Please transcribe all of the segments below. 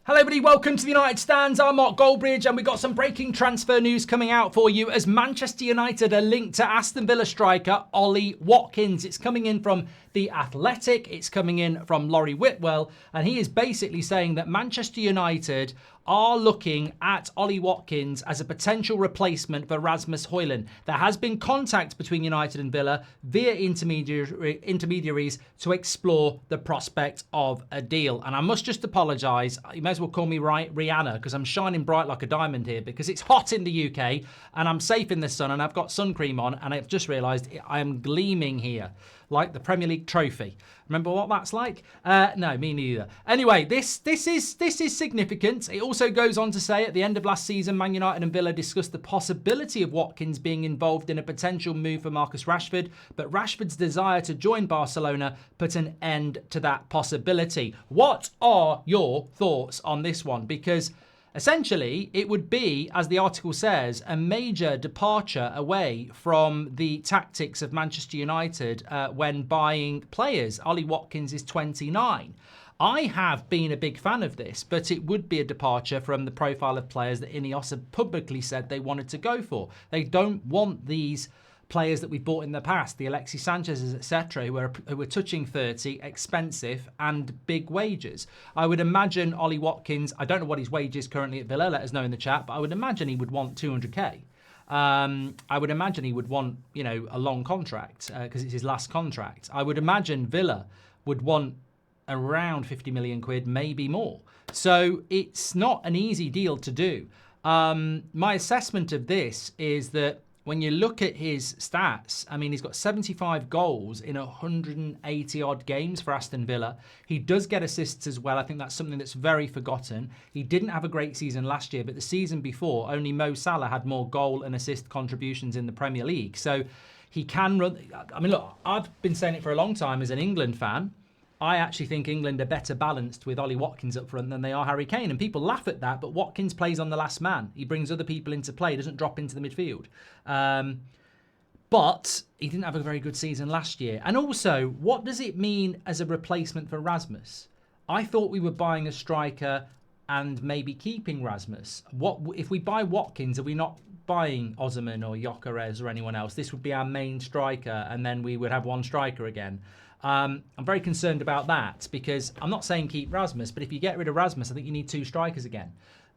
Hello everybody, welcome to the United Stands. I'm Mark Goldbridge and we've got some breaking transfer news coming out for you as Manchester United are linked to Aston Villa striker Ollie Watkins. It's coming in from The Athletic, it's coming in from Laurie Whitwell, and he is basically saying that Manchester United are looking at Ollie Watkins as a potential replacement for Rasmus Højlund. There has been contact between United and Villa via intermediaries to explore the prospect of a deal. And I must just apologise, you may as well call me Rihanna, because I'm shining bright like a diamond here, because it's hot in the UK and I'm safe in the sun and I've got sun cream on and I've just realised I am gleaming here like the Premier League trophy. Remember what that's like? No, me neither. Anyway, this is significant. It also goes on to say at the end of last season, Man United and Villa discussed the possibility of Watkins being involved in a potential move for Marcus Rashford, but Rashford's desire to join Barcelona put an end to that possibility. What are your thoughts on this one? Because essentially, it would be, as the article says, a major departure away from the tactics of Manchester United when buying players. Ollie Watkins is 29. I have been a big fan of this, but it would be a departure from the profile of players that Ineos have publicly said they wanted to go for. They don't want these players that we bought in the past, the Alexis Sanchez's, etc., who were touching 30, expensive and big wages. I would imagine Ollie Watkins, I don't know what his wage is currently at Villa, let us know in the chat, but I would imagine he would want 200k. I would imagine he would want, a long contract because it's his last contract. I would imagine Villa would want around 50 million quid, maybe more. So it's not an easy deal to do. My assessment of this is that when you look at his stats, I mean, he's got 75 goals in 180 odd games for Aston Villa. He does get assists as well. I think that's something that's very forgotten. He didn't have a great season last year, but the season before, only Mo Salah had more goal and assist contributions in the Premier League. So he can run. I mean, look, I've been saying it for a long time as an England fan. I actually think England are better balanced with Ollie Watkins up front than they are Harry Kane. And people laugh at that, but Watkins plays on the last man. He brings other people into play, doesn't drop into the midfield. But he didn't have a very good season last year. And also, what does it mean as a replacement for Rasmus? I thought we were buying a striker and maybe keeping Rasmus. What if we buy Watkins, are we not buying Osimhen or Gyökeres or anyone else? This would be our main striker, and then we would have one striker again. I'm very concerned about that because I'm not saying keep Rasmus, but if you get rid of Rasmus, I think you need two strikers again.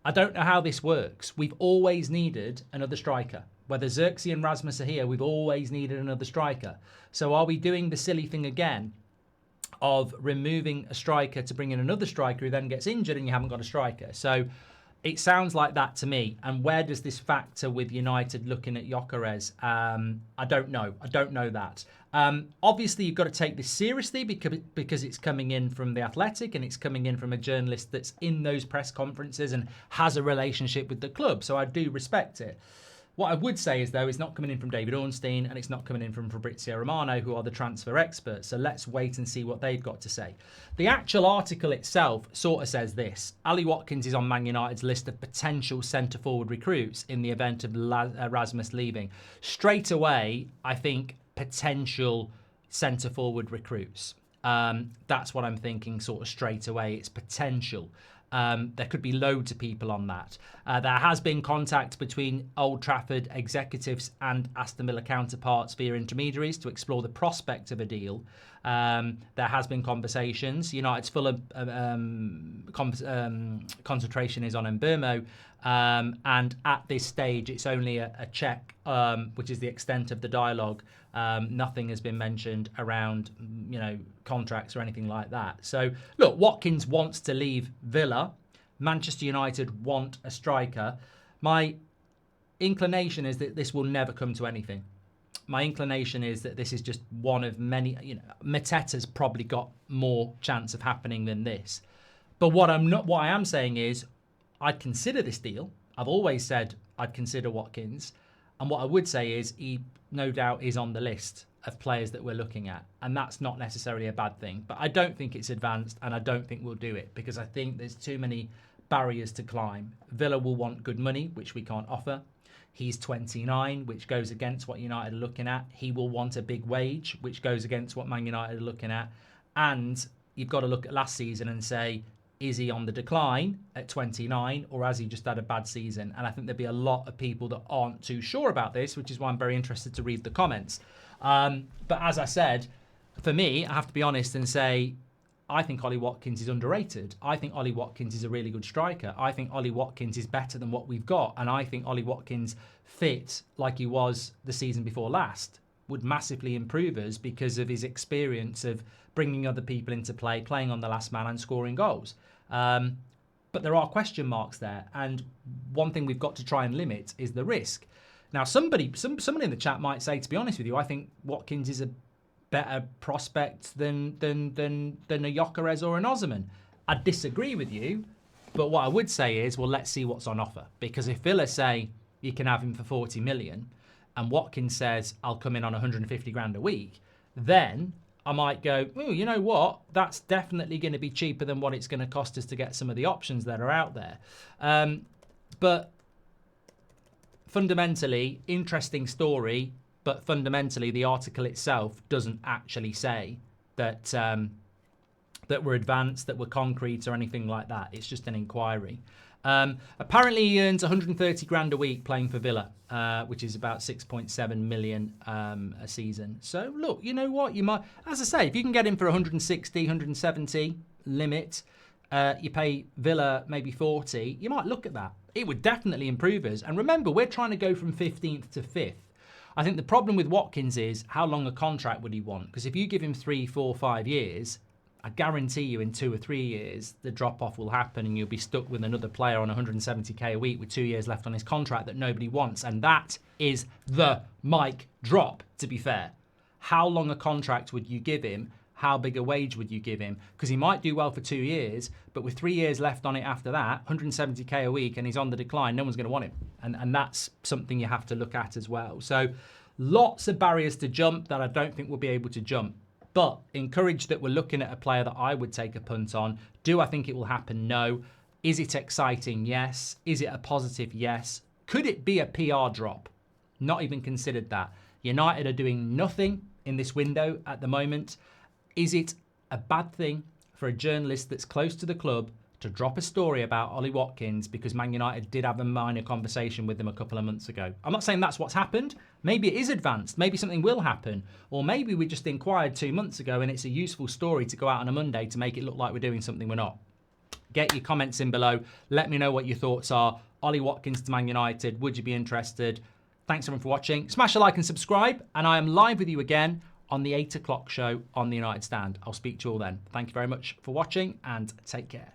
I don't know how this works. We've always needed another striker. Whether Xerxes and Rasmus are here, we've always needed another striker. So are we doing the silly thing again of removing a striker to bring in another striker who then gets injured and you haven't got a striker? So it sounds like that to me. And where does this factor with United looking at Gyökeres? I don't know. I don't know that. Obviously, you've got to take this seriously because it's coming in from The Athletic and it's coming in from a journalist that's in those press conferences and has a relationship with the club. So I do respect it. What I would say is, though, it's not coming in from David Ornstein and it's not coming in from Fabrizio Romano, who are the transfer experts. So let's wait and see what they've got to say. The actual article itself sort of says this. Ollie Watkins is on Man United's list of potential centre-forward recruits in the event of Rasmus leaving. Straight away, I think potential centre-forward recruits. That's what I'm thinking sort of straight away. It's potential. There could be loads of people on that. There has been contact between Old Trafford executives and Aston Villa counterparts via intermediaries to explore the prospect of a deal. There has been conversations. United's full of concentration is on Mbeumo, and at this stage it's only a check, which is the extent of the dialogue. Nothing has been mentioned around, contracts or anything like that. So, look, Watkins wants to leave Villa. Manchester United want a striker. My inclination is that this will never come to anything. My inclination is that this is just one of many. Mateta's probably got more chance of happening than this. But what I am saying is, I'd consider this deal. I've always said I'd consider Watkins. And what I would say is he no doubt is on the list of players that we're looking at. And that's not necessarily a bad thing. But I don't think it's advanced and I don't think we'll do it because I think there's too many barriers to climb. Villa will want good money, which we can't offer. He's 29, which goes against what United are looking at. He will want a big wage, which goes against what Man United are looking at. And you've got to look at last season and say, Is he on the decline at 29, or has he just had a bad season? And I think there'd be a lot of people that aren't too sure about this, which is why I'm very interested to read the comments. But as I said, for me, I have to be honest and say, I think Ollie Watkins is underrated. I think Ollie Watkins is a really good striker. I think Ollie Watkins is better than what we've got. And I think Ollie Watkins, fit like he was the season before last, would massively improve us because of his experience of bringing other people into play, playing on the last man and scoring goals. But there are question marks there. And one thing we've got to try and limit is the risk. Now, somebody in the chat might say, to be honest with you, I think Watkins is a better prospect than a Gyökeres or an Osimhen. I disagree with you, but what I would say is, well, let's see what's on offer. Because if Villa say you can have him for 40 million and Watkins says I'll come in on 150 grand a week, then I might go, oh, you know what? That's definitely going to be cheaper than what it's going to cost us to get some of the options that are out there. But fundamentally, interesting story. But fundamentally, the article itself doesn't actually say that that we're advanced, that we're concrete, or anything like that. It's just an inquiry. Apparently, he earns 130 grand a week playing for Villa, which is about 6.7 million a season. So, look, you know what? You might, as I say, if you can get him for 160, 170 limit, you pay Villa maybe 40, you might look at that. It would definitely improve us. And remember, we're trying to go from 15th to 5th. I think the problem with Watkins is how long a contract would he want? Because if you give him 3, 4, 5 years, I guarantee you in 2 or 3 years, the drop-off will happen and you'll be stuck with another player on 170k a week with 2 years left on his contract that nobody wants. And that is the mic drop, to be fair. How long a contract would you give him? How big a wage would you give him? Because he might do well for 2 years, but with 3 years left on it after that, 170k a week, and he's on the decline, no one's going to want him. And that's something you have to look at as well. So lots of barriers to jump that I don't think we'll be able to jump. But encouraged that we're looking at a player that I would take a punt on. Do I think it will happen? No. Is it exciting? Yes. Is it a positive? Yes. Could it be a PR drop? Not even considered that. United are doing nothing in this window at the moment. Is it a bad thing for a journalist that's close to the club to drop a story about Ollie Watkins because Man United did have a minor conversation with him a couple of months ago? I'm not saying that's what's happened. Maybe it is advanced. Maybe something will happen. Or maybe we just inquired 2 months ago and it's a useful story to go out on a Monday to make it look like we're doing something we're not. Get your comments in below. Let me know what your thoughts are. Ollie Watkins to Man United. Would you be interested? Thanks everyone for watching. Smash a like and subscribe. And I am live with you again on the 8 o'clock show on the United Stand. I'll speak to you all then. Thank you very much for watching and take care.